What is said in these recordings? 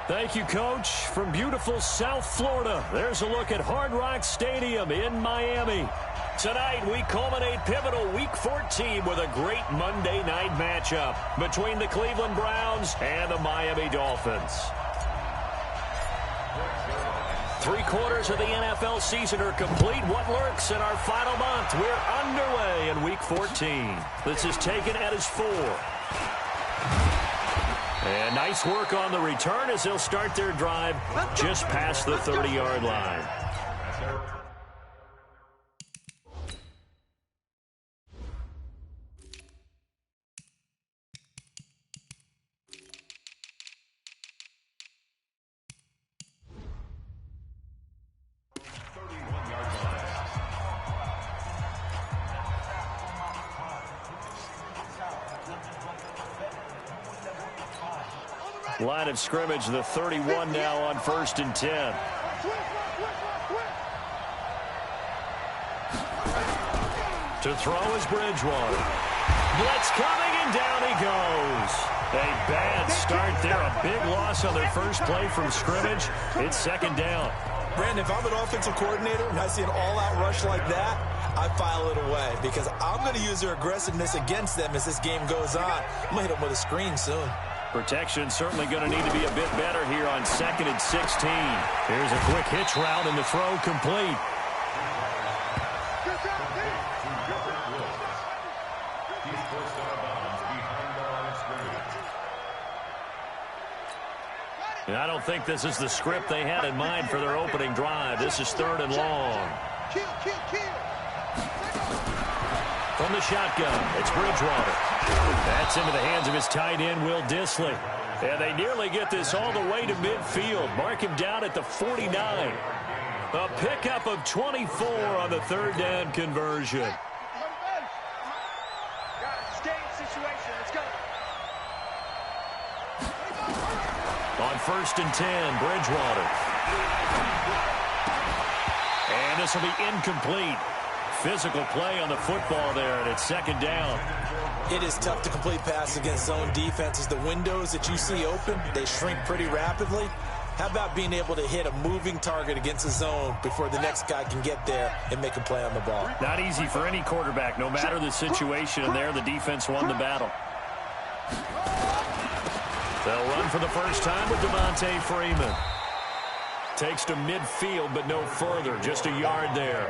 Thank you, Coach. From beautiful South Florida, there's a look at Hard Rock Stadium in Miami. Tonight, we culminate pivotal Week 14 with a great Monday night matchup between the Cleveland Browns and the Miami Dolphins. 3/4 of the NFL season are complete. What lurks in our final month? We're underway in Week 14. This is taken at his 4. And nice work on the return as they'll start their drive just past the 30-yard line. Line of scrimmage, the 31 now on 1st and 10. To throw is Bridgewater. Blitz coming, and down he goes. A bad start there. A big loss on their first play from scrimmage. It's 2nd down. Brandon, if I'm an offensive coordinator and I see an all-out rush like that, I file it away because I'm going to use their aggressiveness against them as this game goes on. I'm going to hit them with a screen soon. Protection certainly going to need to be a bit better here on 2nd and 16. Here's a quick hitch route and the throw complete. And I don't think this is the script they had in mind for their opening drive. This is 3rd and long. From the shotgun, it's Bridgewater. That's into the hands of his tight end, Will Dissly. And they nearly get this all the way to midfield. Mark him down at the 49. A pickup of 24 on the 3rd down conversion. On 1st and 10, Bridgewater. And this will be incomplete. Physical play on the football there, and it's 2nd down. It is tough to complete passes against zone defenses. The windows that you see open, they shrink pretty rapidly. How about being able to hit a moving target against a zone before the next guy can get there and make a play on the ball? Not easy for any quarterback, no matter the situation, and there the defense won the battle. They'll run for the first time with Devontae Freeman. Takes to midfield, but no further. Just a yard there.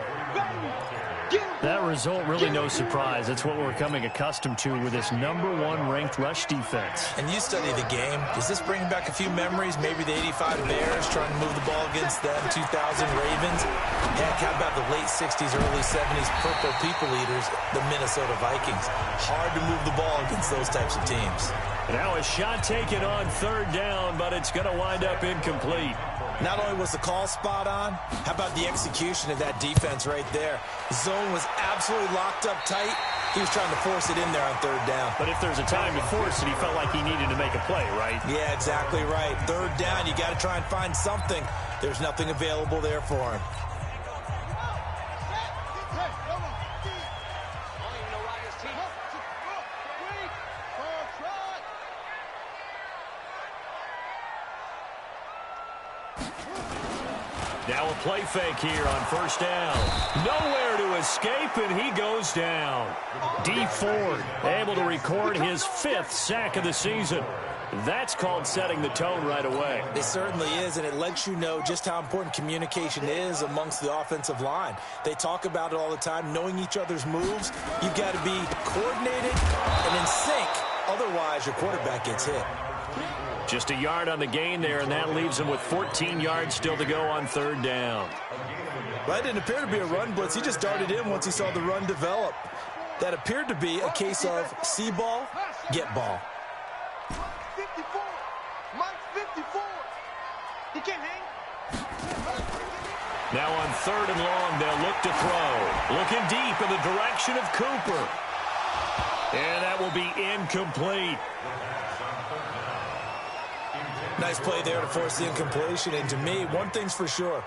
That result, really no surprise. That's what we're becoming accustomed to with this #1 ranked rush defense. And you study the game. Does this bring back a few memories? Maybe the 85 Bears trying to move the ball against them, 2000 Ravens. Heck, how about the late 60s, early 70s Purple People Eaters, the Minnesota Vikings? Hard to move the ball against those types of teams. Now a shot taken on 3rd down, but it's going to wind up incomplete. Not only was the call spot on, how about the execution of that defense right there? Zone was absolutely locked up tight. He was trying to force it in there on 3rd down. But if there's a time to force it, he felt like he needed to make a play, right? Yeah, exactly right. 3rd down, you got to try and find something. There's nothing available there for him. Now a play fake here on 1st down. Nowhere to escape, and he goes down. D Ford able to record his 5th sack of the season. That's called setting the tone right away. It certainly is, and it lets you know just how important communication is amongst the offensive line. They talk about it all the time, knowing each other's moves. You've got to be coordinated and in sync. Otherwise, your quarterback gets hit. Just a yard on the gain there, and that leaves him with 14 yards still to go on 3rd down. Well, that didn't appear to be a run blitz. He just darted in once he saw the run develop. That appeared to be a case of see ball, get ball. 54. Mike's 54. He can't hang. Now on 3rd and long, they'll look to throw. Looking deep in the direction of Cooper. And that will be incomplete. Nice play there to force the incompletion. And to me, one thing's for sure.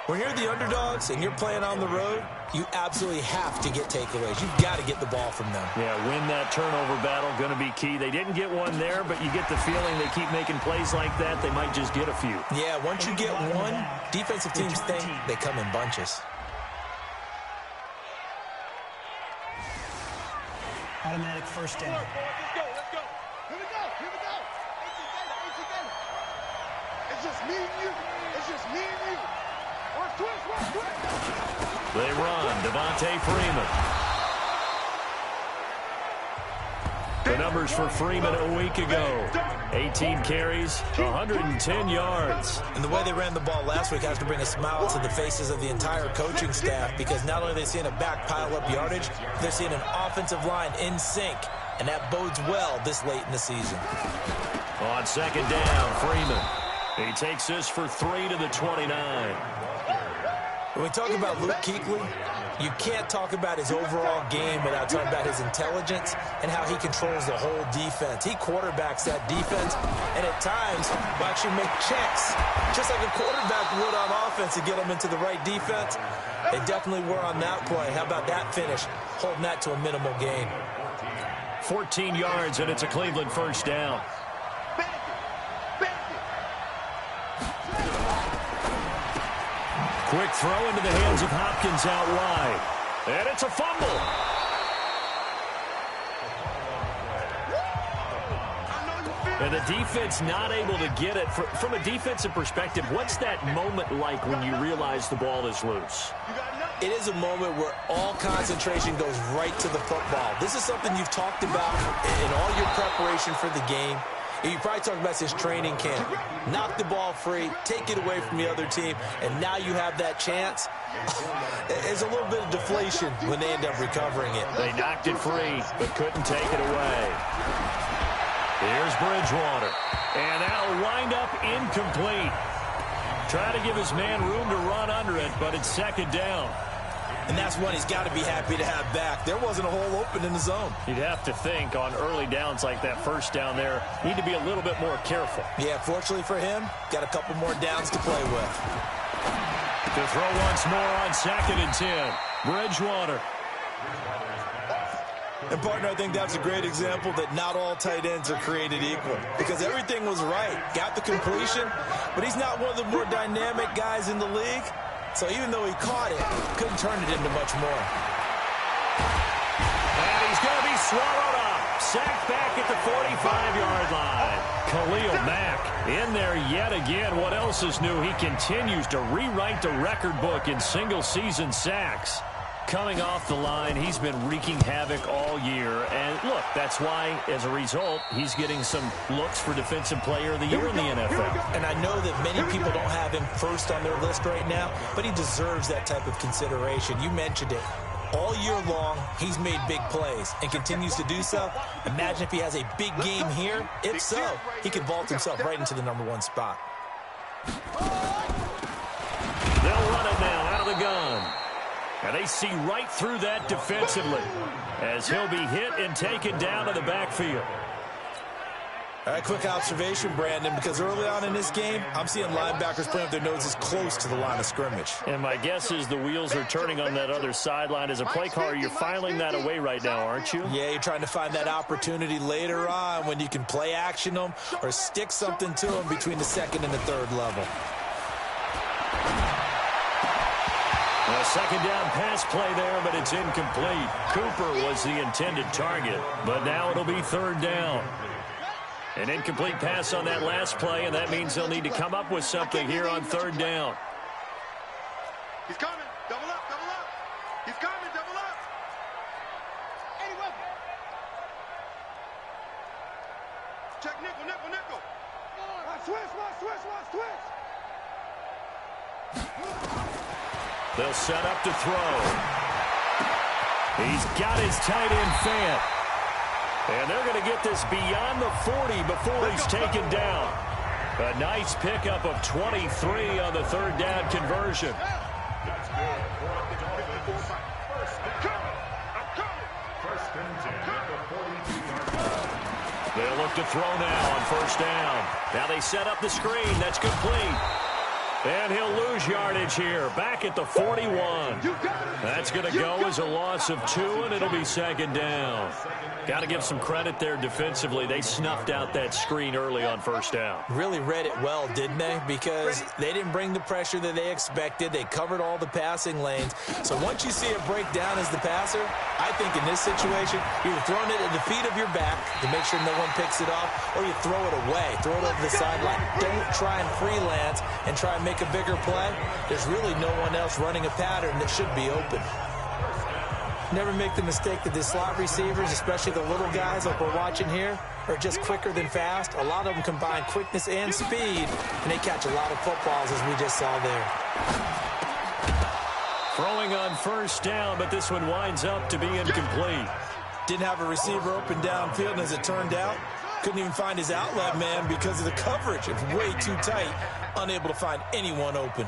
When you're the underdogs and you're playing on the road, you absolutely have to get takeaways. You've got to get the ball from them. Yeah, win that turnover battle, going to be key. They didn't get one there, but you get the feeling they keep making plays like that, they might just get a few. Yeah, once you get one, defensive teams think they come in bunches. Automatic first down. Let's go. Here we go. It's just me and you. Watch twist. They run. Devontae Freeman. The numbers for Freeman a week ago. 18 carries, 110 yards. And the way they ran the ball last week has to bring a smile to the faces of the entire coaching staff, because not only are they seeing a back pile up yardage, they're seeing an offensive line in sync, and that bodes well this late in the season. On second down, Freeman. He takes this for 3 to the 29. When we talk about Luke Kuechly, you can't talk about his overall game without talking about his intelligence and how he controls the whole defense. He quarterbacks that defense, and at times will actually make checks, just like a quarterback would on offense to get them into the right defense. They definitely were on that play. How about that finish, holding that to a minimal gain? 14 yards, and it's a Cleveland first down. Quick throw into the hands of Hopkins out wide. And it's a fumble. And the defense not able to get it. From a defensive perspective, what's that moment like when you realize the ball is loose? It is a moment where all concentration goes right to the football. This is something you've talked about in all your preparation for the game. You probably talked about since training camp. Knock the ball free, take it away from the other team, and now you have that chance. There's a little bit of deflation when they end up recovering it. They knocked it free, but couldn't take it away. Here's Bridgewater, and that'll wind up incomplete. Try to give his man room to run under it, but it's second down. And that's one he's got to be happy to have back. There wasn't a hole open in the zone. You'd have to think on early downs like that first down there, need to be a little bit more careful. Yeah, fortunately for him, got a couple more downs to play with. To throw once more on 2nd and 10. Bridgewater. And, partner, I think that's a great example that not all tight ends are created equal, because everything was right. Got the completion, but he's not one of the more dynamic guys in the league. So even though he caught it, couldn't turn it into much more. And he's going to be swallowed up. Sacked back at the 45-yard line. Khalil Mack in there yet again. What else is new? He continues to rewrite the record book in single-season sacks. Coming off the line, he's been wreaking havoc all year. And, look, that's why, as a result, he's getting some looks for Defensive Player of the Year in the NFL. And I know that many people don't have him first on their list right now, but he deserves that type of consideration. You mentioned it. All year long, he's made big plays and continues to do so. Imagine if he has a big game here. If so, he could vault himself right into the #1 spot. They'll run it now out of the gun. And they see right through that defensively as he'll be hit and taken down to the backfield. All right, quick observation, Brandon, because early on in this game, I'm seeing linebackers playing with their noses close to the line of scrimmage. And my guess is the wheels are turning on that other sideline. As a play caller, you're filing that away right now, aren't you? Yeah, you're trying to find that opportunity later on when you can play action them or stick something to them between the 2nd and the 3rd level. A second down pass play there, but it's incomplete. Cooper was the intended target, but now it'll be 3rd down. An incomplete pass on that last play, and that means they'll need to come up with something here on 3rd down. He's coming. Double up. He's coming. Double up. Any weapon. Check nickel. Switch. They'll set up to throw. He's got his tight end Fant. And they're going to get this beyond the 40 before he's taken down. A nice pickup of 23 on the 3rd down conversion. They'll look to throw now on 1st down. Now they set up the screen. That's complete. And he'll lose yardage here, back at the 41. That's going to go as a loss of 2, and it'll be second down. Got to give some credit there defensively. They snuffed out that screen early on first down. Really read it well, didn't they? Because they didn't bring the pressure that they expected. They covered all the passing lanes. So once you see it break down as the passer, I think in this situation, you're throwing it at the feet of your back to make sure no one picks it off, or you throw it away, throw it over the sideline. Don't try and freelance and try and make a bigger play. There's really no one else running a pattern that should be open. Never make the mistake that the slot receivers, especially the little guys like we're watching here, are just quicker than fast. A lot of them combine quickness and speed, and they catch a lot of footballs, as we just saw there. Throwing on first down, but this one winds up to be incomplete. Didn't have a receiver open downfield, and as it turned out, couldn't even find his outlet man because of the coverage. It's way too tight, unable to find anyone open.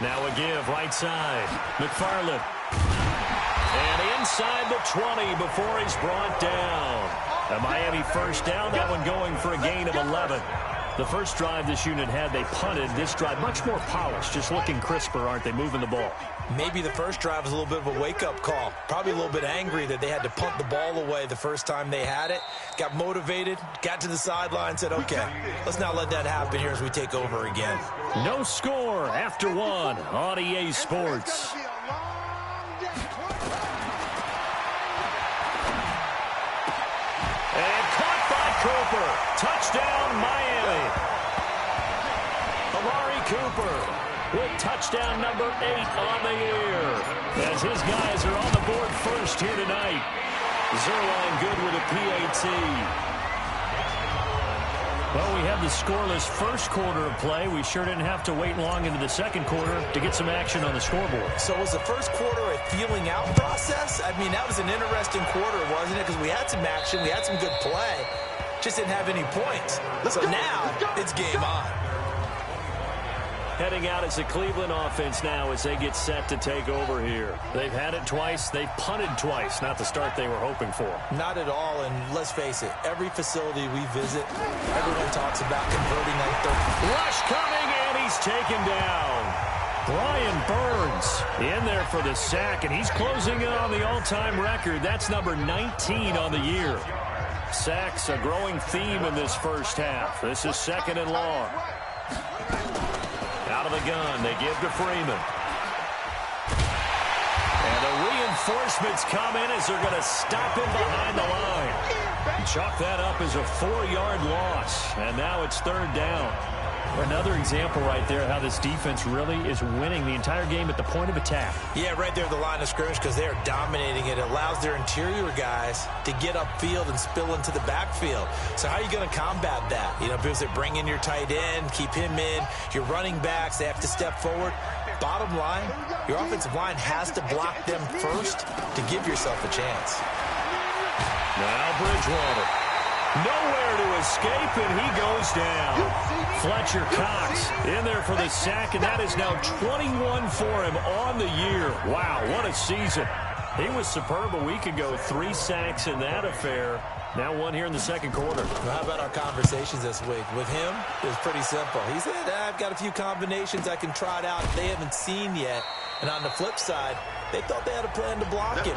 Now a give, right side. McFarland. And inside the 20 before he's brought down. A Miami first down, that one going for a gain of 11. The first drive this unit had, they punted. This drive, much more polished, just looking crisper, aren't they, moving the ball? Maybe the first drive was a little bit of a wake-up call. Probably a little bit angry that they had to punt the ball away the first time they had it. Got motivated, got to the sideline, said, okay, let's not let that happen here as we take over again. No score after 1 on EA Sports. And caught by Cooper. Touchdown, Miami. Amari Cooper with touchdown number 8 on the year. As his guys are on the board first here tonight. Zerline good with a PAT. Well, we had the scoreless first quarter of play. We sure didn't have to wait long into the second quarter to get some action on the scoreboard. So was the first quarter a feeling out process? I mean, that was an interesting quarter, wasn't it? Because we had some action, we had some good play. Just didn't have any points. So now it's game on. Heading out as the Cleveland offense now as they get set to take over here. They've had it twice. They've punted twice. Not the start they were hoping for. Not at all, and let's face it, every facility we visit, everyone talks about converting on third. Rush coming, and he's taken down. Brian Burns in there for the sack, and he's closing in on the all-time record. That's number 19 on the year. Sacks, a growing theme in this first half. This is second and long. Out of the gun, they give to Freeman. And the reinforcements come in as they're going to stop him behind the line. Chalk that up as a 4-yard loss, and now it's third down. Another example right there how this defense really is winning the entire game at the point of attack. Yeah, right there at the line of scrimmage because they are dominating it. It allows their interior guys to get upfield and spill into the backfield. So how are you going to combat that? You know, because they bring in your tight end, keep him in. Your running backs, they have to step forward. Bottom line, your offensive line has to block them first to give yourself a chance. Now Bridgewater. Nowhere to escape, and he goes down. Fletcher Cox in there for the sack, and that is now 21 for him on the year. Wow, what a season. He was superb a week ago. 3 sacks in that affair. Now 1 here in the second quarter. Well, how about our conversations this week? With him, it was pretty simple. He said, I've got a few combinations I can trot out they haven't seen yet. And on the flip side, they thought they had a plan to block him.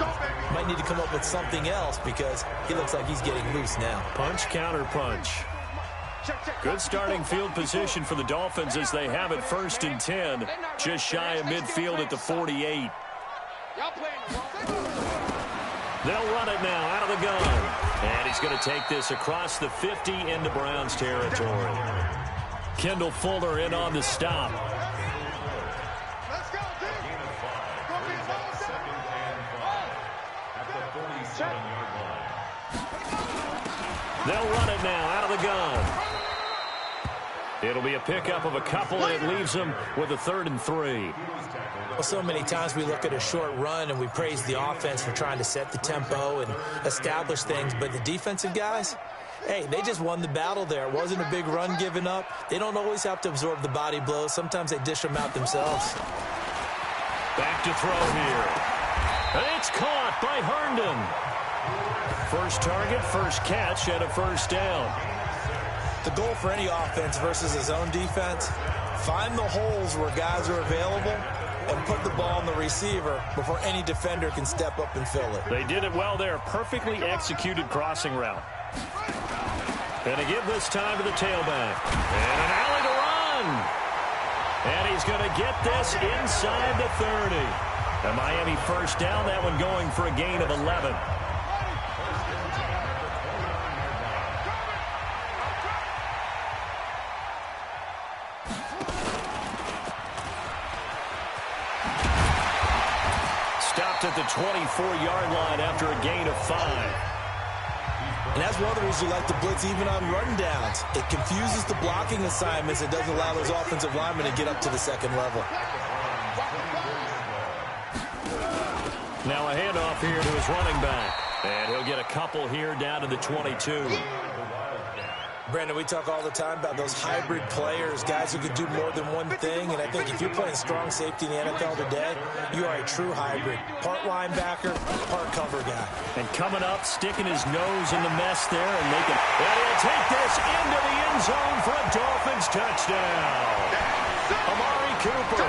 Might need to come up with something else because he looks like he's getting loose now. Punch, counter punch. Good starting field position for the Dolphins as they have it 1st and 10. Just shy of midfield at the 48. They'll run it now out of the gun. And he's going to take this across the 50 into Browns territory. Kendall Fuller in on the stop. They'll run it now out of the gun. It'll be a pickup of a couple, and it leaves them with a 3rd and 3. Well, so many times we look at a short run and we praise the offense for trying to set the tempo and establish things, but the defensive guys, hey, they just won the battle there. It wasn't a big run given up. They don't always have to absorb the body blows. Sometimes they dish them out themselves. Back to throw here. And it's caught by Herndon. First target, first catch, and a first down. The goal for any offense versus a zone defense, find the holes where guys are available and put the ball on the receiver before any defender can step up and fill it. They did it well there. Perfectly executed crossing route. And to give this time to the tailback. And an alley to run. And he's going to get this inside the 30. A Miami first down, that one going for a gain of 11. Stopped at the 24-yard line after a gain of 5. And that's one of the reasons you like to blitz even on run downs. It confuses the blocking assignments. It doesn't allow those offensive linemen to get up to the second level. Now a handoff here to his running back. And he'll get a couple here down to the 22. Brandon, we talk all the time about those hybrid players, guys who can do more than one thing. And I think if you're playing strong safety in the NFL today, you are a true hybrid. Part linebacker, part cover guy. And coming up, sticking his nose in the mess there and making. And he'll take this into the end zone for a Dolphins touchdown. Amari Cooper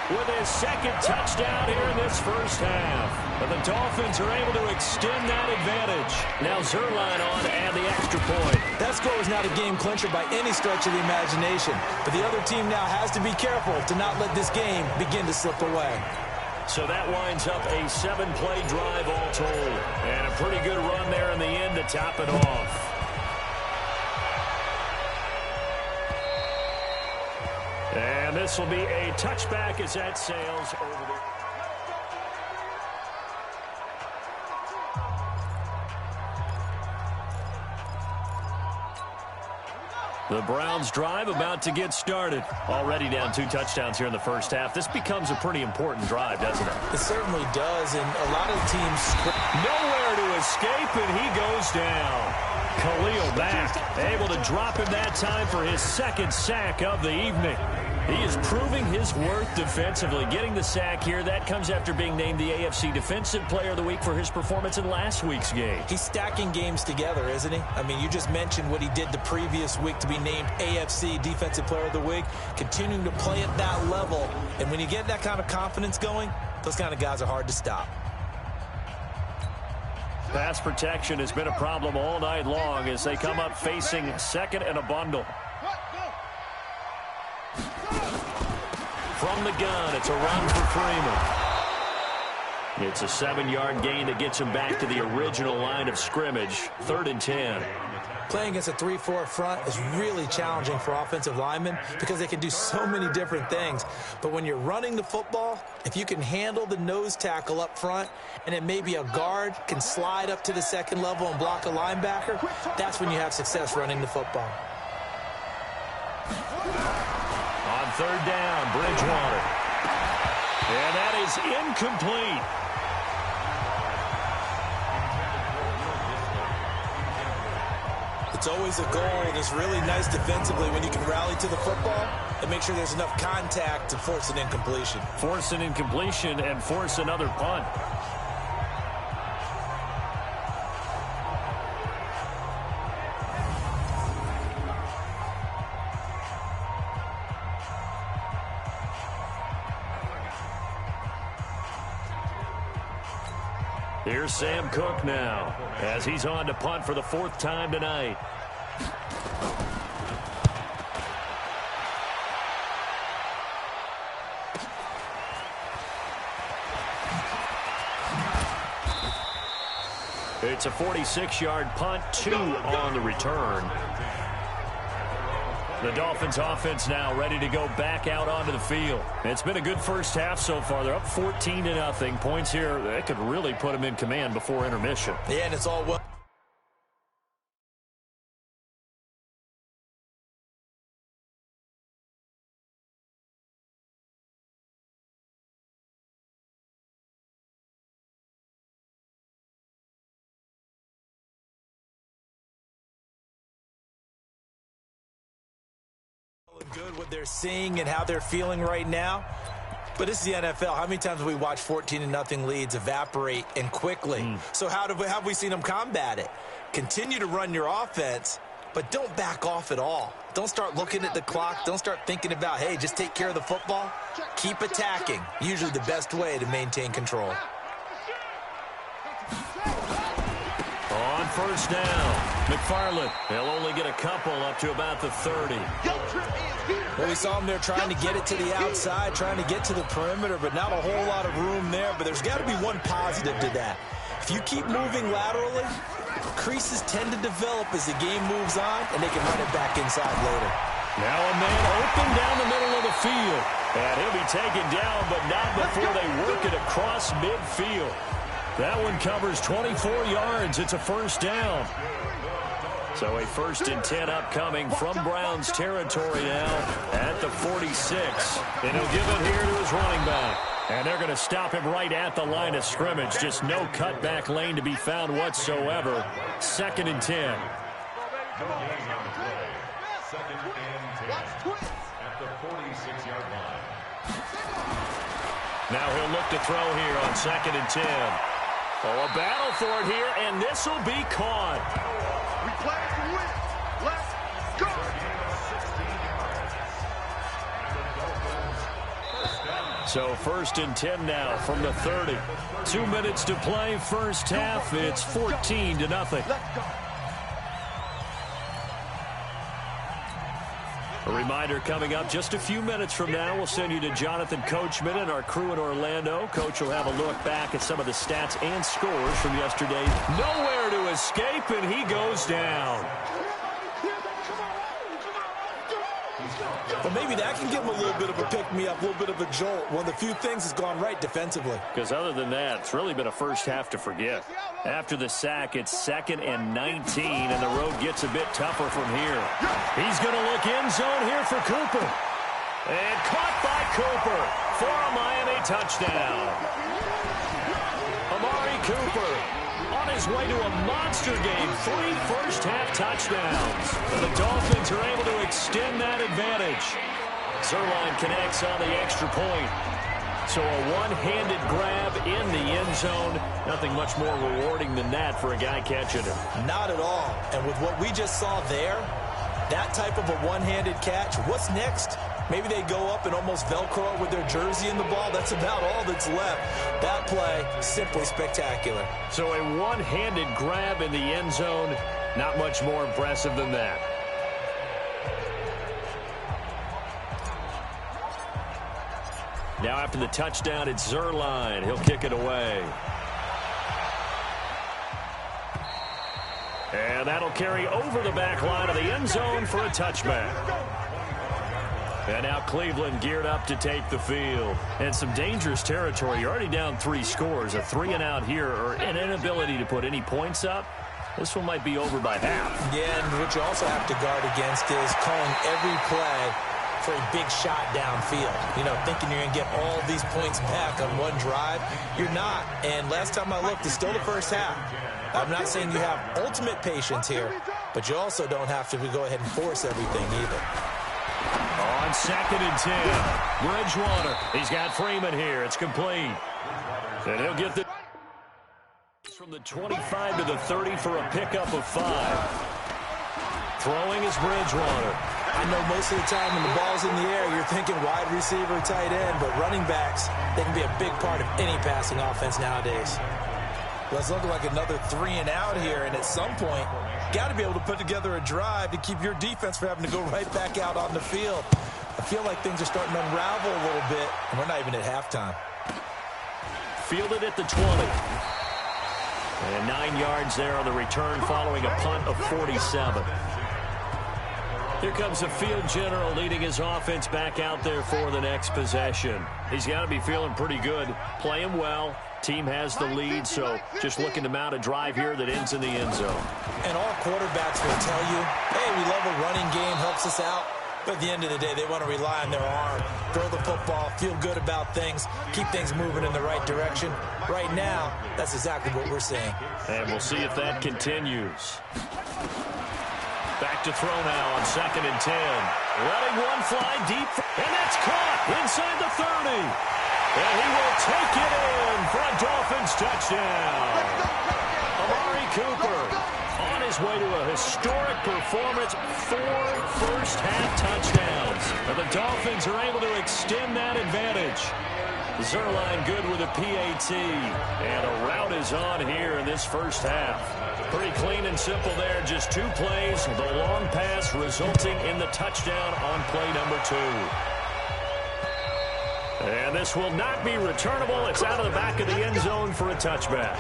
with his second touchdown here in this first half. And the Dolphins are able to extend that advantage. Now Zerline on to add the extra point. That score was not a game clincher by any stretch of the imagination. But the other team now has to be careful to not let this game begin to slip away. So that winds up a 7-play drive all told. And a pretty good run there in the end to top it off. And this will be a touchback as that sails over the... The Browns drive about to get started. Already down 2 touchdowns here in the first half. This becomes a pretty important drive, doesn't it? It certainly does, and a lot of teams... Nowhere to escape, and he goes down. Khalil back, able to drop him that time for his second sack of the evening. He is proving his worth defensively. Getting the sack here, that comes after being named the AFC Defensive Player of the Week for his performance in last week's game. He's stacking games together, isn't he? I mean, you just mentioned what he did the previous week to be named AFC Defensive Player of the Week, continuing to play at that level. And when you get that kind of confidence going, those kind of guys are hard to stop. Pass protection has been a problem all night long as they come up facing second and a bundle. From the gun, it's a run for Freeman. It's a 7-yard gain that gets him back to the original line of scrimmage. 3rd and 10. Playing against a 3-4 front is really challenging for offensive linemen because they can do so many different things. But when you're running the football, if you can handle the nose tackle up front and then maybe a guard can slide up to the second level and block a linebacker, that's when you have success running the football. On 3rd down, Bridgewater. And that is incomplete. It's always a goal, and it's really nice defensively when you can rally to the football and make sure there's enough contact to force an incompletion. Force an incompletion and force another punt. Here's Sam Cook now as he's on to punt for the 4th time tonight. It's a 46-yard punt, 2 on the return. The Dolphins offense now ready to go back out onto the field. It's been a good first half so far. They're up 14-0. Points here, that could really put them in command before intermission. Yeah, and it's all well. Good what they're seeing and how they're feeling right now. But this is the NFL. How many times have we watched 14-0 leads evaporate and quickly? So how have we seen them combat it? Continue to run your offense but don't back off at all. Don't start looking at the clock. Don't start thinking about, hey, just take care of the football. Keep attacking. Usually the best way to maintain control. On first down, McFarland. He'll only get a couple up to about the 30. Well, we saw him there trying to get it to the outside, trying to get to the perimeter, but not a whole lot of room there. But there's got to be one positive to that. If you keep moving laterally, creases tend to develop as the game moves on, and they can run it back inside later. Now a man open down the middle of the field. And he'll be taken down, but not before they work it across midfield. That one covers 24 yards. It's a first down. So a 1st and 10 upcoming from Browns territory now at the 46. And he'll give it here to his running back. And they're going to stop him right at the line of scrimmage. Just no cutback lane to be found whatsoever. 2nd and 10. At the 46-yard line. Now he'll look to throw here on 2nd and 10. Oh, a battle for it here, and this will be caught. We play to win. Let's go. So 1st and 10 now from the 30. 2 minutes to play, first half. It's 14-0. Let's go. A reminder coming up just a few minutes from now. We'll send you to Jonathan Coachman and our crew in Orlando. Coach will have a look back at some of the stats and scores from yesterday. Nowhere to escape, and he goes down. But maybe that can give him a little bit of a pick-me-up, a little bit of a jolt. One of the few things has gone right defensively. Because other than that, it's really been a first half to forget. After the sack, it's 2nd and 19, and the road gets a bit tougher from here. He's going to look end zone here for Cooper. And caught by Cooper for a Miami touchdown. Amari Cooper on his way to a monster game. 3 first-half touchdowns. And the Dolphins are able to extend that advantage. Zerline connects on the extra point. So a one-handed grab in the end zone. Nothing much more rewarding than that for a guy catching it. Not at all. And with what we just saw there, that type of a one-handed catch, what's next? Maybe they go up and almost Velcro with their jersey in the ball. That's about all that's left. That play, simply spectacular. So a one-handed grab in the end zone. Not much more impressive than that. Now after the touchdown, it's Zerline. He'll kick it away. And that'll carry over the back line of the end zone for a touchback. And now Cleveland geared up to take the field. And some dangerous territory. You're already down 3 scores. A 3-and-out here, or an inability to put any points up. This one might be over by half. Yeah, and what you also have to guard against is calling every play for a big shot downfield. You know, thinking you're going to get all these points back on one drive. You're not. And last time I looked, it's still the first half. I'm not saying you have ultimate patience here, but you also don't have to go ahead and force everything either. On 2nd and 10, Bridgewater. He's got Freeman here. It's complete. And he'll get the from the 25 to the 30 for a pickup of 5. Throwing is Bridgewater. I know most of the time when the ball's in the air, you're thinking wide receiver, tight end, but running backs, they can be a big part of any passing offense nowadays. Well, it's looking like another 3-and-out here, and at some point, got to be able to put together a drive to keep your defense from having to go right back out on the field. I feel like things are starting to unravel a little bit, and we're not even at halftime. Fielded at the 20. And 9 yards there on the return following a punt of 47. Here comes the field general leading his offense back out there for the next possession. He's got to be feeling pretty good, playing well. Team has the lead, so just looking to mount a drive here that ends in the end zone. And all quarterbacks will tell you, hey, we love a running game, helps us out. But at the end of the day, they want to rely on their arm, throw the football, feel good about things, keep things moving in the right direction. Right now, that's exactly what we're seeing. And we'll see if that continues. Back to throw now on 2nd and 10. Letting one fly deep, and that's caught inside the 30. And he will take it in for a Dolphins touchdown. Amari Cooper on his way to a historic performance, 4 first-half touchdowns. And the Dolphins are able to extend that advantage. Zerline good with a PAT. And a rout is on here in this first half. Pretty clean and simple there. Just 2 plays. The long pass resulting in the touchdown on play number 2. And this will not be returnable. It's out of the back of the end zone for a touchback.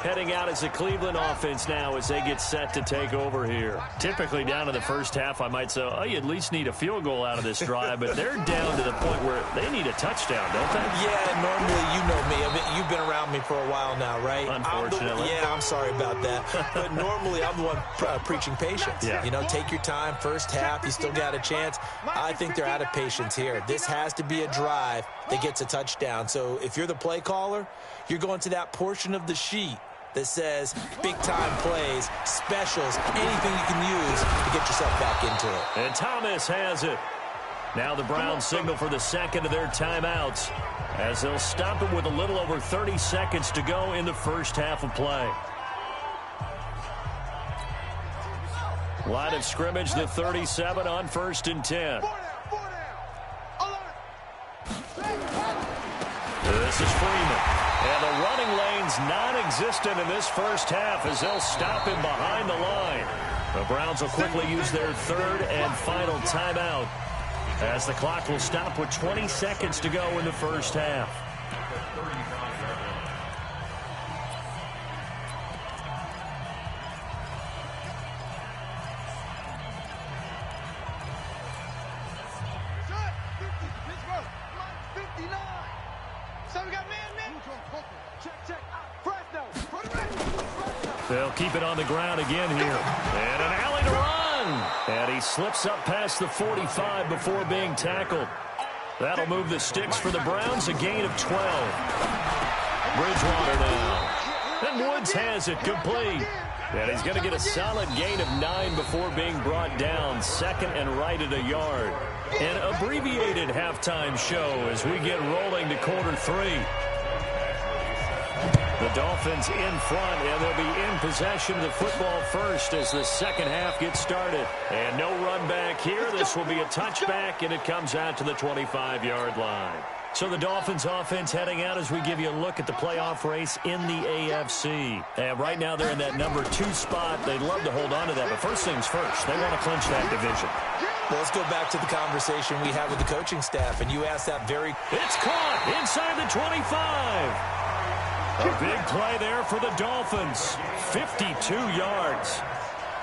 Heading out as the Cleveland offense now as they get set to take over here. Typically down in the first half, I might say, oh, you at least need a field goal out of this drive, but they're down to the point where they need a touchdown, don't they? Yeah, normally you know me. You've been around me for a while now, right? Unfortunately. I'm sorry about that. But normally I'm the one preaching patience. Yeah. You know, take your time, first half, you still got a chance. I think they're out of patience here. This has to be a drive that gets a touchdown. So if you're the play caller, you're going to that portion of the sheet that says big-time plays, specials, anything you can use to get yourself back into it. And Thomas has it. Now the Browns signal for the second of their timeouts as they'll stop it with a little over 30 seconds to go in the first half of play. Line of scrimmage, the 37 on 1st and 10. This is Freeman. And the running lane's non-existent in this first half as they'll stop him behind the line. The Browns will quickly use their 3rd and final timeout as the clock will stop with 20 seconds to go in the first half. They'll keep it on the ground again here. And an alley to run. And he slips up past the 45 before being tackled. That'll move the sticks for the Browns, a gain of 12. Bridgewater now. And Woods has it complete. And he's going to get a solid gain of 9 before being brought down. 2nd and right at a yard. An abbreviated halftime show as we get rolling to quarter 3. The Dolphins in front, and they'll be in possession of the football first as the second half gets started. And no run back here. This will be a touchback, and it comes out to the 25-yard line. So the Dolphins offense heading out as we give you a look at the playoff race in the AFC. And right now they're in that number 2 spot. They'd love to hold on to that, but first things first, they want to clinch that division. Well, let's go back to the conversation we had with the coaching staff, and you asked that very... It's caught inside the 25. A big play there for the Dolphins. 52 yards.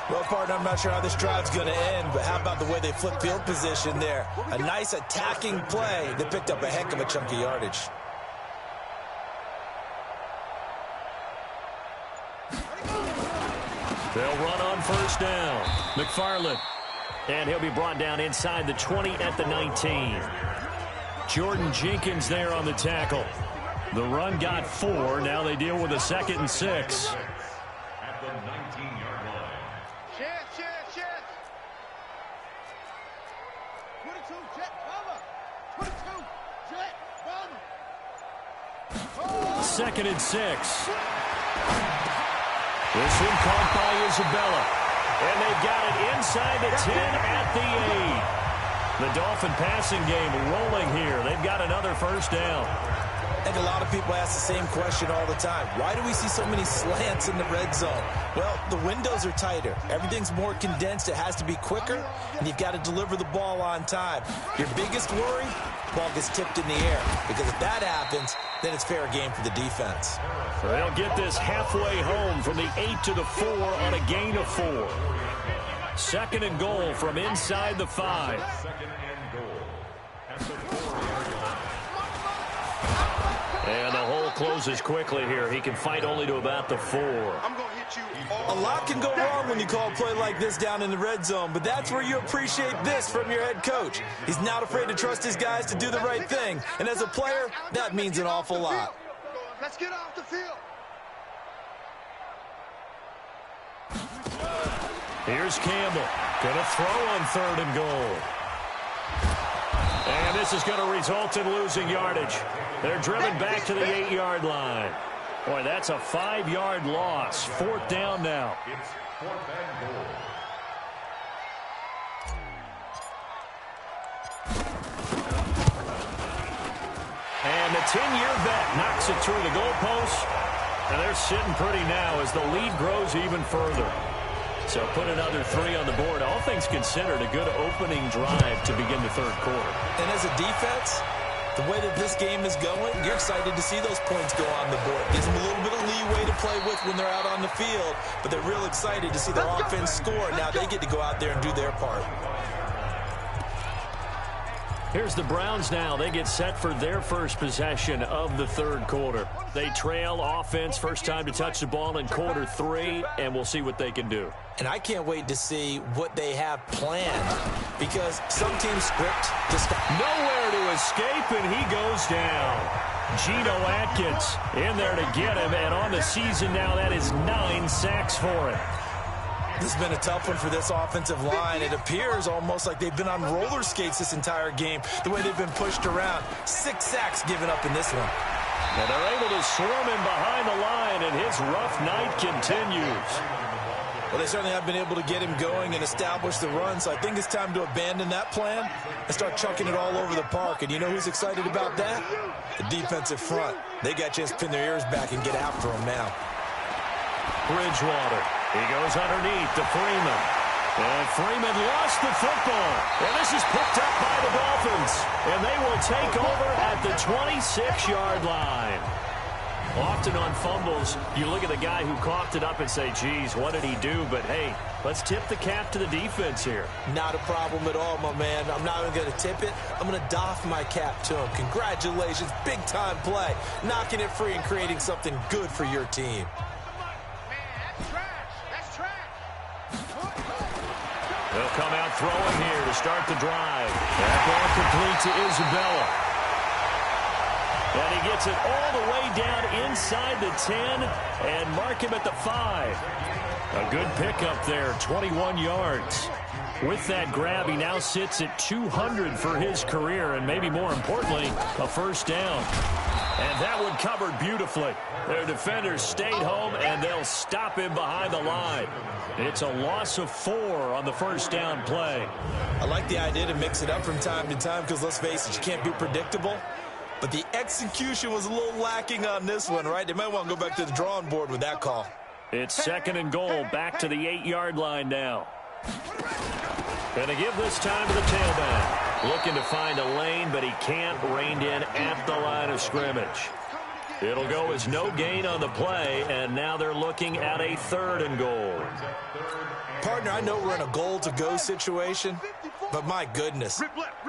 Well, partner, I'm not sure how this drive's going to end, but how about the way they flip field position there? A nice attacking play that picked up a heck of a chunk of yardage. They'll run on first down. McFarland. And he'll be brought down inside the 20 at the 19. Jordan Jenkins there on the tackle. The run got 4. Now they deal with a 2nd and 6. At the 19-yard line. Chance. 22, jet, cover. 22, jet, run. 2nd and 6. This one caught by Isabella. And they've got it inside the 10 at the 8. The Dolphin passing game rolling here. They've got another first down. I think a lot of people ask the same question all the time. Why do we see so many slants in the red zone? Well, the windows are tighter. Everything's more condensed. It has to be quicker, and you've got to deliver the ball on time. Your biggest worry, ball gets tipped in the air, because if that happens, then it's fair game for the defense. They'll get this halfway home from the 8 to the 4 on a gain of 4. 2nd and goal from inside the 5. 2nd and goal. At the 4-yard line. And the hole closes quickly here. He can fight only to about the 4. I'm going to hit you A lot can go wrong when you call a play like this down in the red zone, but that's where you appreciate this from your head coach. He's not afraid to trust his guys to do the right thing, and as a player, that means an awful lot. Let's get off the field. Here's Campbell. Going to throw on 3rd and goal. And this is going to result in losing yardage. They're driven back to the 8-yard line. Boy, that's a 5-yard loss. 4th down now. It's 4th and goal. And the 10-year vet knocks it through the goalpost. And they're sitting pretty now as the lead grows even further. So put another 3 on the board. All things considered, a good opening drive to begin the 3rd quarter. And as a defense, the way that this game is going, you're excited to see those points go on the board. Gives them a little bit of leeway to play with when they're out on the field, but they're real excited to see their offense score. Now they get to go out there and do their part. Here's the Browns now. They get set for their first possession of the 3rd quarter. They trail offense, first time to touch the ball in quarter 3, and we'll see what they can do. And I can't wait to see what they have planned, because some teams script to stop. Nowhere to escape, and he goes down. Geno Atkins in there to get him, and on the season now, that is 9 sacks for him. This has been a tough one for this offensive line. It appears almost like they've been on roller skates this entire game, the way they've been pushed around. 6 sacks given up in this one. And they're able to swarm him behind the line, and his rough night continues. Well, they certainly have been able to get him going and establish the run, so I think it's time to abandon that plan and start chucking it all over the park. And you know who's excited about that? The defensive front. They got a chance to pin their ears back and get after him now. Bridgewater. He goes underneath to Freeman. And Freeman lost the football. And this is picked up by the Dolphins. And they will take over at the 26-yard line. Often on fumbles, you look at the guy who coughed it up and say, geez, what did he do? But, hey, let's tip the cap to the defense here. Not a problem at all, my man. I'm not even going to tip it. I'm going to doff my cap to him. Congratulations. Big-time play. Knocking it free and creating something good for your team. They'll come out throwing here to start the drive. That ball complete to Isabella. And he gets it all the way down inside the 10 and mark him at the 5. A good pickup there, 21 yards. With that grab, he now sits at 200 for his career, and maybe more importantly, a first down. And that one covered beautifully. Their defenders stayed home, and they'll stop him behind the line. It's a loss of 4 on the first down play. I like the idea to mix it up from time to time because, let's face it, you can't be predictable. But the execution was a little lacking on this one, right? They might want to go back to the drawing board with that call. It's 2nd and goal, back to the 8-yard line now. Gonna give this time to the tailback. Looking to find a lane, but he can't. Reined in at the line of scrimmage. It'll go as no gain on the play, and now they're looking at a 3rd and goal. Partner, I know we're in a goal-to-go situation, but my goodness,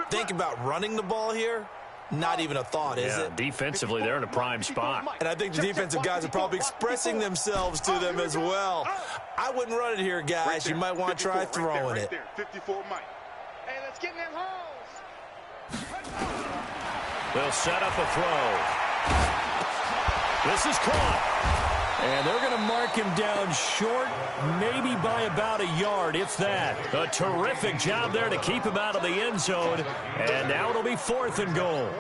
think about running the ball here. Not even a thought, is it? Defensively, they're in a prime spot. And I think the defensive guys are probably expressing themselves to them as well. I wouldn't run it here, guys. You might want to try throwing it. 54 Mike. Hey, let's get in them holes. They'll set up a throw. This is caught. And they're going to mark him down short, maybe by about a yard, if that. A terrific job there to keep him out of the end zone. And now it'll be 4th and goal.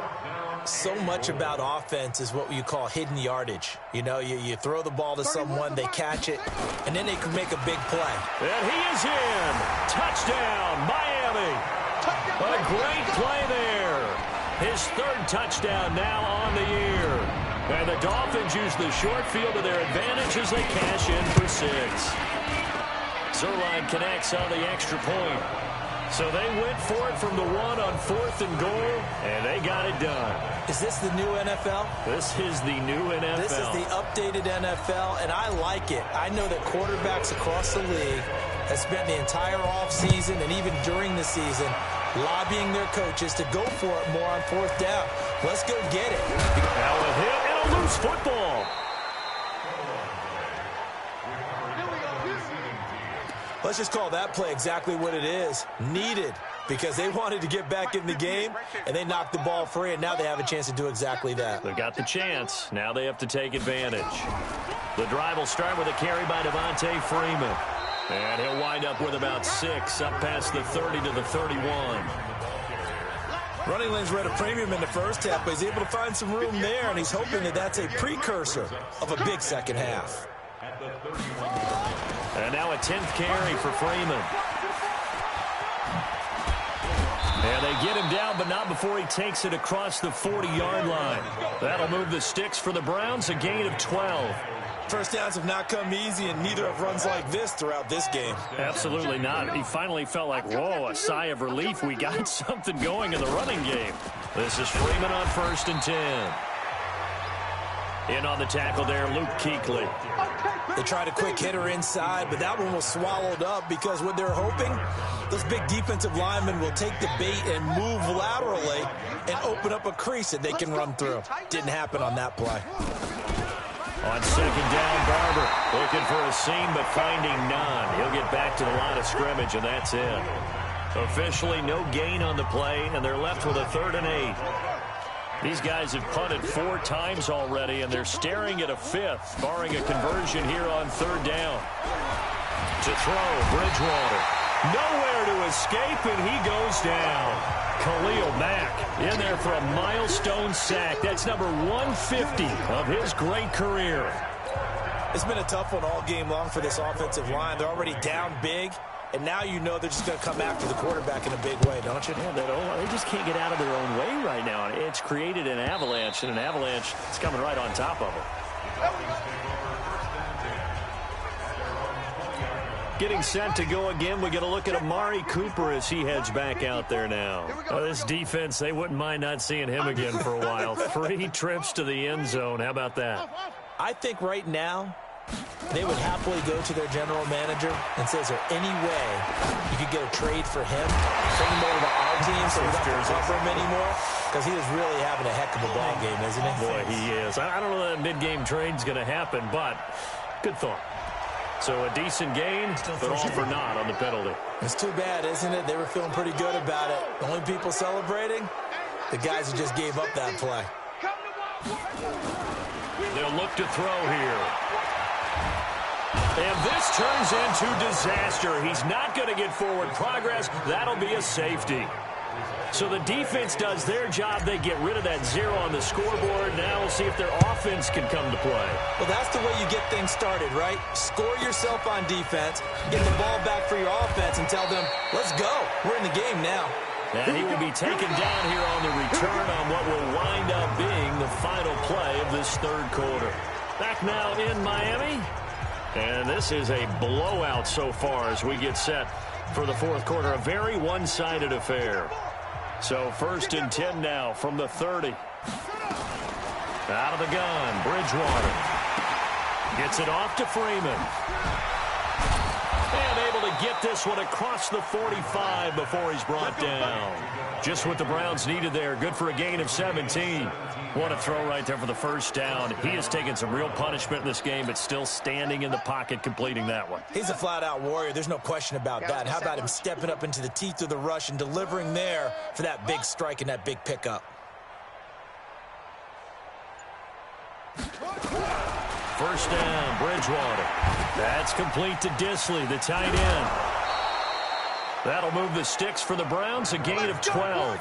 So much about offense is what you call hidden yardage. You know, you throw the ball to someone, they catch it, and then they can make a big play. And he is in. Touchdown, Miami. A great play there. His 3rd touchdown now on the year. And the Dolphins use the short field to their advantage as they cash in for 6. Zerline connects on the extra point. So they went for it from the 1 on 4th and goal, and they got it done. Is this the new NFL? This is the new NFL. This is the updated NFL, and I like it. I know that quarterbacks across the league have spent the entire offseason and even during the season lobbying their coaches to go for it more on 4th down. Let's go get it. Now a hit and a loose football. Let's just call that play exactly what it is. Needed, because they wanted to get back in the game, and they knocked the ball free, and now they have a chance to do exactly that. They've got the chance. Now they have to take advantage. The drive will start with a carry by Devontae Freeman. And he'll wind up with about 6 up past the 30 to the 31. Running lanes were at a premium in the first half, but he's able to find some room there, and he's hoping that that's a precursor of a big second half. And now a 10th carry for Freeman. And they get him down, but not before he takes it across the 40-yard line. That'll move the sticks for the Browns, a gain of 12. First downs have not come easy, and neither have runs like this throughout this game. Absolutely not. He finally felt like, whoa, a sigh of relief. We got something going in the running game. This is Freeman on 1st and 10. In on the tackle there, Luke Kuechly. They tried a quick hitter inside, but that one was swallowed up because what they're hoping, those big defensive linemen will take the bait and move laterally and open up a crease that they can run through. Didn't happen on that play. On 2nd down, Barber looking for a seam but finding none. He'll get back to the line of scrimmage, and that's it. Officially no gain on the play, and they're left with a 3rd and 8. These guys have punted 4 times already, and they're staring at a 5th, barring a conversion here on 3rd down. To throw, Bridgewater. Nowhere to escape, and he goes down. Khalil Mack in there for a milestone sack. That's number 150 of his great career. It's been a tough one all game long for this offensive line. They're already down big, and now you know they're just going to come after the quarterback in a big way, don't you? Yeah, they just can't get out of their own way right now. It's created an avalanche, and an avalanche is coming right on top of them. Getting set to go again. We get a look at Amari Cooper as he heads back out there now. This defense, they wouldn't mind not seeing him again for a while. 3 trips to the end zone. How about that? I think right now they would happily go to their general manager and say, is there any way you could get a trade for him? Bring him over to our team so we don't have to cover him anymore? Because he is really having a heck of a ball game, isn't he? Boy, he is. I don't know that mid-game trade's going to happen, but good thought. So a decent gain, but all for naught on the penalty. It's too bad, isn't it? They were feeling pretty good about it. The only people celebrating, the guys who just gave up that play. They'll look to throw here. And this turns into disaster. He's not going to get forward progress. That'll be a safety. So the defense does their job. They get rid of that 0 on the scoreboard. Now we'll see if their offense can come to play. Well, that's the way you get things started, right? Score yourself on defense, get the ball back for your offense, and tell them, let's go. We're in the game now. And he will be taken down here on the return on what will wind up being the final play of this 3rd quarter. Back now in Miami. And this is a blowout so far as we get set for the 4th quarter. A very one-sided affair. So 1st and 10 now from the 30. Out of the gun, Bridgewater. Gets it off to Freeman. And able to get this one across the 45 before he's brought down. Just what the Browns needed there. Good for a gain of 17. What a throw right there for the 1st down. He has taken some real punishment in this game, but still standing in the pocket completing that one. He's a flat-out warrior. There's no question about that. How about him stepping up into the teeth of the rush and delivering there for that big strike and that big pickup? 1st down, Bridgewater. That's complete to Disley, the tight end. That'll move the sticks for the Browns, a gain of 12.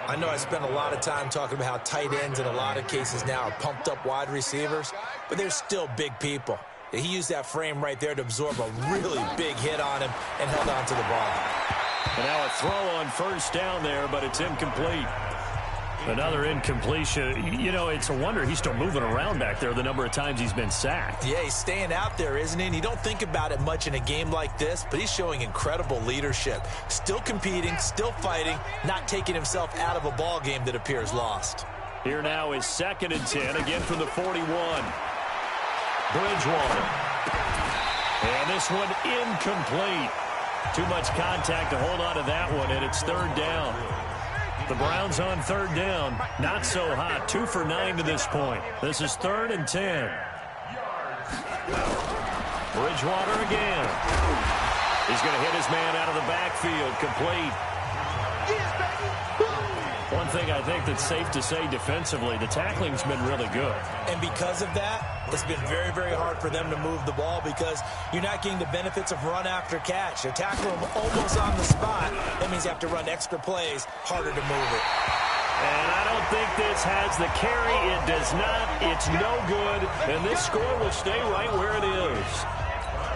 I know I spent a lot of time talking about how tight ends in a lot of cases now are pumped up wide receivers, but they're still big people. He used that frame right there to absorb a really big hit on him and held on to the ball. And now a throw on 1st down there, but it's incomplete. Another incompletion. You know, it's a wonder he's still moving around back there the number of times he's been sacked. Yeah, he's staying out there, isn't he? And you don't think about it much in a game like this, but he's showing incredible leadership. Still competing, still fighting, not taking himself out of a ball game that appears lost. Here now is 2nd and 10, again from the 41. Bridgewater. And this one incomplete. Too much contact to hold on to that one, and it's 3rd down. The Browns on 3rd down. Not so hot. 2 for 9 to this point. This is 3rd and 10. Bridgewater again. He's going to hit his man out of the backfield. Complete. One thing I think that's safe to say defensively, the tackling's been really good. And because of that, It's been very, very hard for them to move the ball because you're not getting the benefits of run after catch. You're tackling them almost on the spot. That means you have to run extra plays, harder to move it. And I don't think this has the carry. It does not. It's no good. And this score will stay right where it is.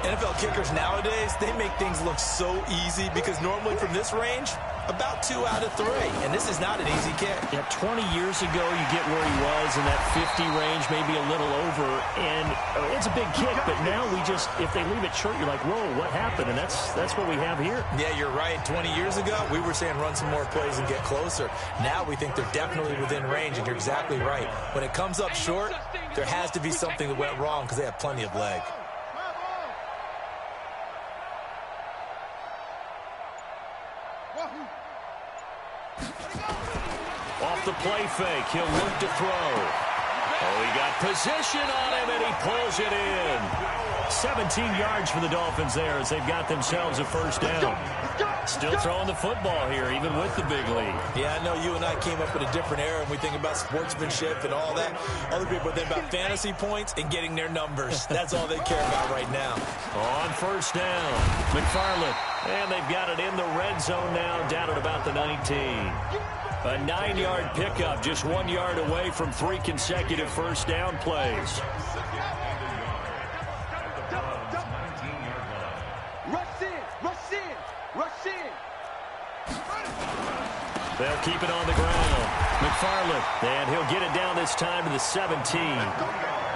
NFL kickers nowadays, they make things look so easy because normally from this range, about 2 out of 3. And this is not an easy kick. Yeah, 20 years ago, you get where he was in that 50 range, maybe a little over. And it's a big kick, but now if they leave it short, you're like, whoa, what happened? And that's what we have here. Yeah, you're right. 20 years ago, we were saying run some more plays and get closer. Now we think they're definitely within range, and you're exactly right. When it comes up short, there has to be something that went wrong because they have plenty of leg. Off the play fake, he'll look to throw. Oh, he got position on him, and he pulls it in. 17 yards for the Dolphins there as they've got themselves a first down. Still throwing the football here, even with the big lead. Yeah, I know you and I came up in a different era, and we think about sportsmanship and all that. Other people think about fantasy points and getting their numbers. That's all they care about right now. On first down, McFarland. And they've got it in the red zone now, down at about the 19. A 9-yard pickup, just 1 yard away from 3 consecutive first down plays. Rush in, rush in, rush in. They'll keep it on the ground. McFarland, and he'll get it down this time to the 17.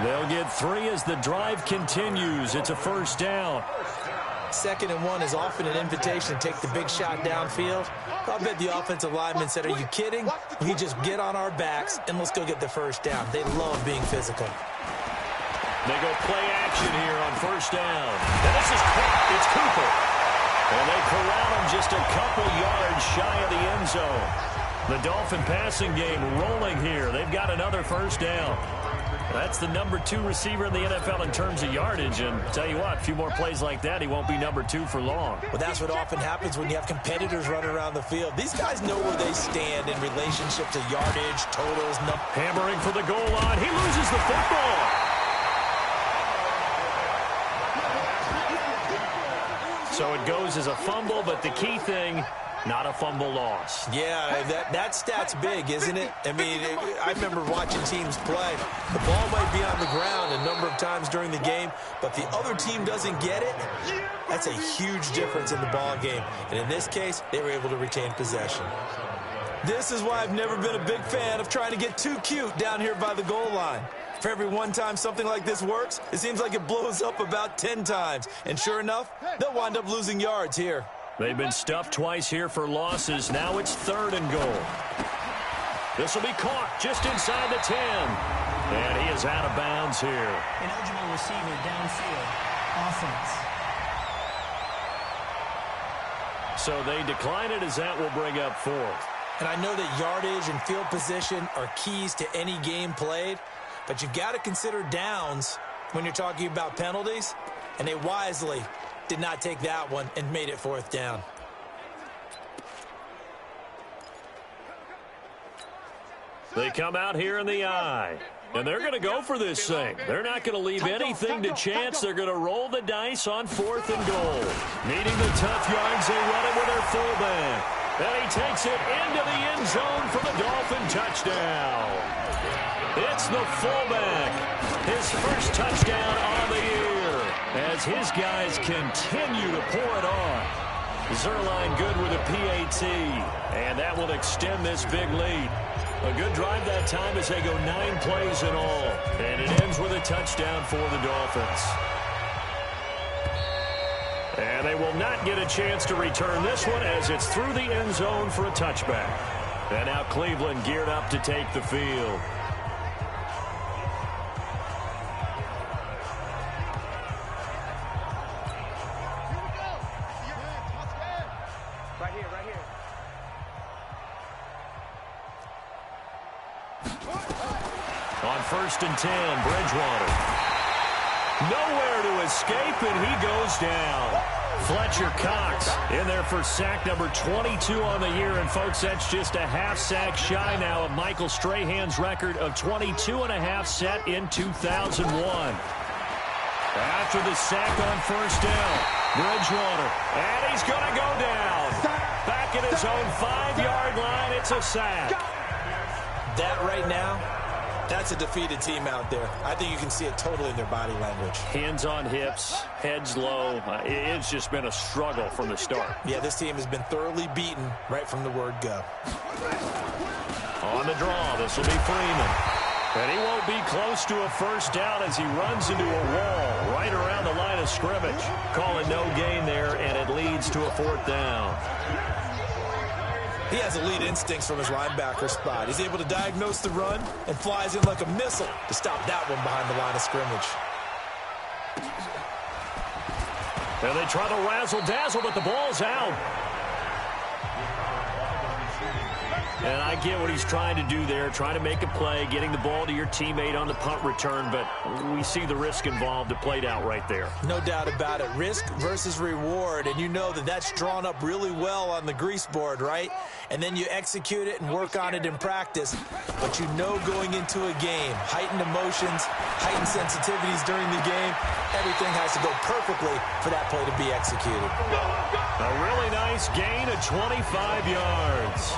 They'll get 3 as the drive continues. It's a first down. 2nd and 1 is often an invitation to take the big shot downfield. I bet the offensive lineman said, are you kidding? We just get on our backs and let's go get the first down. They love being physical. They go play action here on first down. And this is caught. It's Cooper. And they corral him just a couple yards shy of the end zone. The Dolphin passing game rolling here. They've got another first down. That's the number 2 receiver in the NFL in terms of yardage. And tell you what, a few more plays like that, he won't be number 2 for long. Well, that's what often happens when you have competitors running around the field. These guys know where they stand in relationship to yardage, totals, hammering for the goal line. He loses the football. So it goes as a fumble, but the key thing, not a fumble loss. Yeah, that stat's big, isn't it? I mean, I remember watching teams play. The ball might be on the ground a number of times during the game, but the other team doesn't get it. That's a huge difference in the ball game. And in this case, they were able to retain possession. This is why I've never been a big fan of trying to get too cute down here by the goal line. For every one time something like this works, it seems like it blows up about 10 times. And sure enough, they'll wind up losing yards here. They've been stuffed twice here for losses. Now it's 3rd and goal. This will be caught just inside the 10. And he is out of bounds here. An eligible receiver downfield. Offense. So they decline it as that will bring up 4th. And I know that yardage and field position are keys to any game played, but you've got to consider downs when you're talking about penalties, and they wisely did not take that one and made it 4th down. They come out here in the eye, and they're going to go for this thing. They're not going to leave anything to chance. They're going to roll the dice on 4th and goal. Needing the tough yards, they run it with their fullback. And he takes it into the end zone for the Dolphin touchdown. It's the fullback. His first touchdown on the year as his guys continue to pour it on. Zerline good with a PAT, and that will extend this big lead. A good drive that time as they go 9 plays in all, and it ends with a touchdown for the Dolphins. And they will not get a chance to return this one as it's through the end zone for a touchback. And now Cleveland geared up to take the field. On 1st and 10, Bridgewater. Nowhere to escape, and he goes down. Fletcher Cox in there for sack number 22 on the year. And, folks, that's just a half sack shy now of Michael Strahan's record of 22.5 set in 2001. After the sack on first down, Bridgewater, and he's going to go down. Back at his own 5-yard line, it's a sack. That right now, that's a defeated team out there. I think you can see it totally in their body language. Hands on hips, heads low. It's just been a struggle from the start. Yeah, this team has been thoroughly beaten right from the word go. On the draw, this will be Freeman. And he won't be close to a first down as he runs into a wall right around the line of scrimmage. Calling no gain there, and it leads to a 4th down. He has elite instincts from his linebacker spot. He's able to diagnose the run and flies in like a missile to stop that one behind the line of scrimmage. And they try to razzle-dazzle, but the ball's out. And I get what he's trying to do there, trying to make a play, getting the ball to your teammate on the punt return, but we see the risk involved. It played out right there. No doubt about it. Risk versus reward, and you know that that's drawn up really well on the grease board, right? And then you execute it and work on it in practice. But you know going into a game, heightened emotions, heightened sensitivities during the game, everything has to go perfectly for that play to be executed. A really nice gain of 25 yards.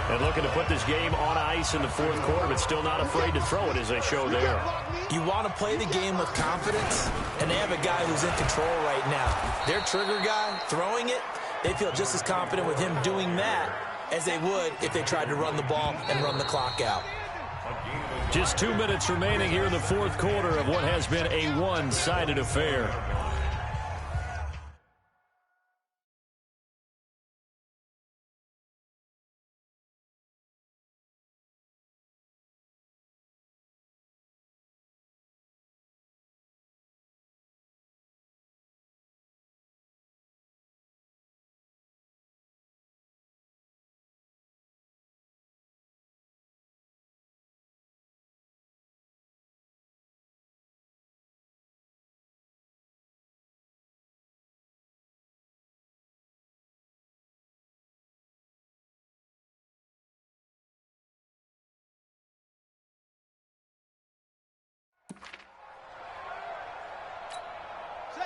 And looking to put this game on ice in the 4th quarter, but still not afraid to throw it as they show there. You want to play the game with confidence, and they have a guy who's in control right now. Their trigger guy, throwing it, they feel just as confident with him doing that as they would if they tried to run the ball and run the clock out. Just 2 minutes remaining here in the 4th quarter of what has been a one-sided affair.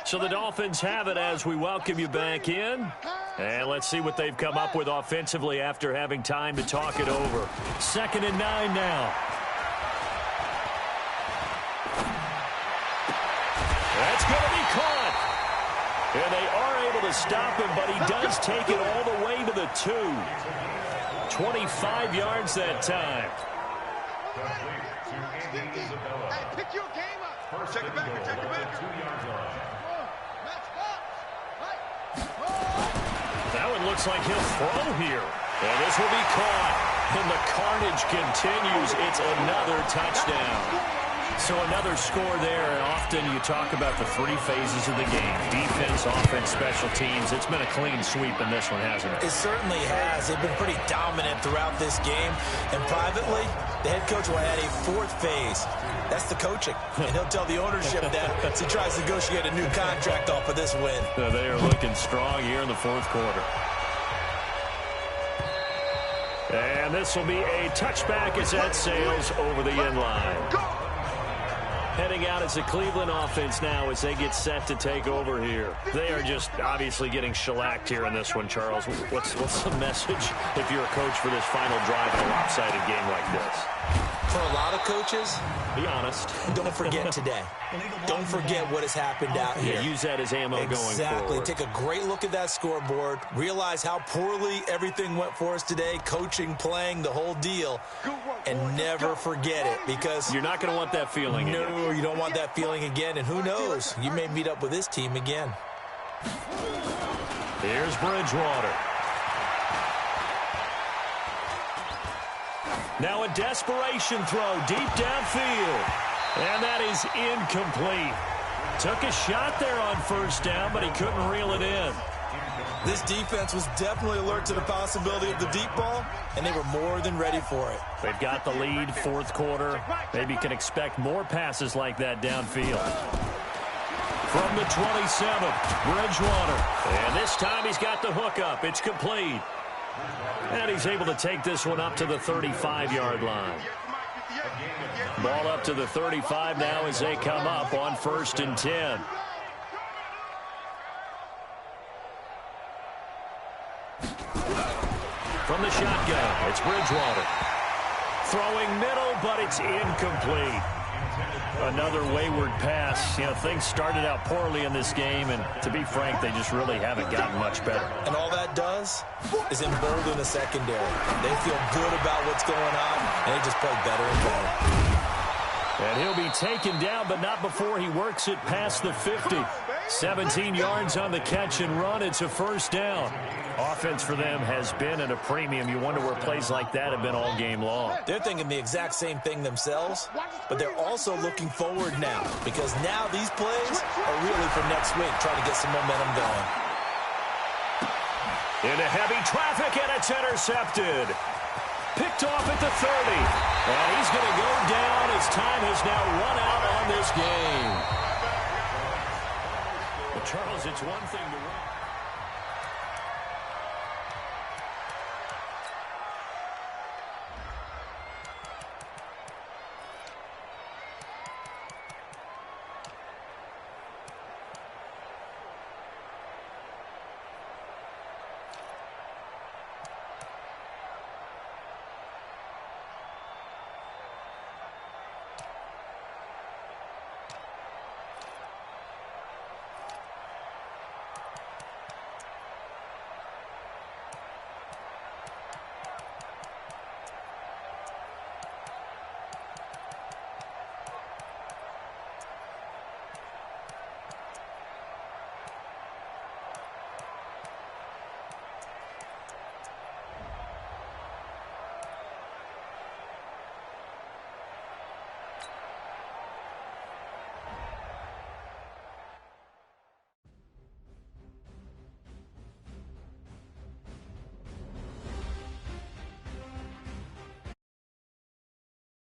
So the Dolphins have it as we welcome you back in. And let's see what they've come up with offensively after having time to talk it over. 2nd and 9 now. That's going to be caught. And they are able to stop him, but he does take it all the way to the 2. 25 yards that time. Hey, pick your game up. Check it back. Check it back. 2 yards line. That one looks like he'll throw here. And this will be caught. And the carnage continues. It's another touchdown. So another score there, and often you talk about the 3 phases of the game. Defense, offense, special teams. It's been a clean sweep in this one, hasn't it? It certainly has. They've been pretty dominant throughout this game. And privately, the head coach will add a 4th phase. That's the coaching. And he'll tell the ownership that as he tries to negotiate a new contract off of this win. They are looking strong here in the 4th quarter. And this will be a touchback as that sails over the end line. Heading out as the Cleveland offense now as they get set to take over here. They are just obviously getting shellacked here in this one, Charles. What's the message if you're a coach for this final drive in a lopsided game like this? For a lot of coaches, be honest. Don't forget today. Don't forget what has happened out here. Yeah, use that as ammo going forward. Exactly. Take a great look at that scoreboard. Realize how poorly everything went for us today. Coaching, playing, the whole deal. And never forget it, because you're not going to want that feeling again. No, you don't want that feeling again. And who knows? You may meet up with this team again. Here's Bridgewater. Now a desperation throw deep downfield. And that is incomplete. Took a shot there on first down, but he couldn't reel it in. This defense was definitely alert to the possibility of the deep ball, and they were more than ready for it. They've got the lead, 4th quarter. Maybe can expect more passes like that downfield. From the 27th, Bridgewater. And this time he's got the hook up. It's complete. And he's able to take this one up to the 35-yard line. Ball up to the 35 now as they come up on 1st and 10. From the shotgun, it's Bridgewater. Throwing middle, but it's incomplete. Another wayward pass. You know, things started out poorly in this game, and to be frank, they just really haven't gotten much better. And all that does is embolden the secondary. They feel good about what's going on, and they just play better and better. And he'll be taken down, but not before he works it past the 50. 17 yards on the catch and run. It's a 1st down. Offense for them has been at a premium. You wonder where plays like that have been all game long. They're thinking the exact same thing themselves, but they're also looking forward now, because now these plays are really for next week, trying to get some momentum going. Into heavy traffic, and it's intercepted. Picked off at the 30. And he's going to go down. His time has now run out on this game. But Charles, it's one thing to run.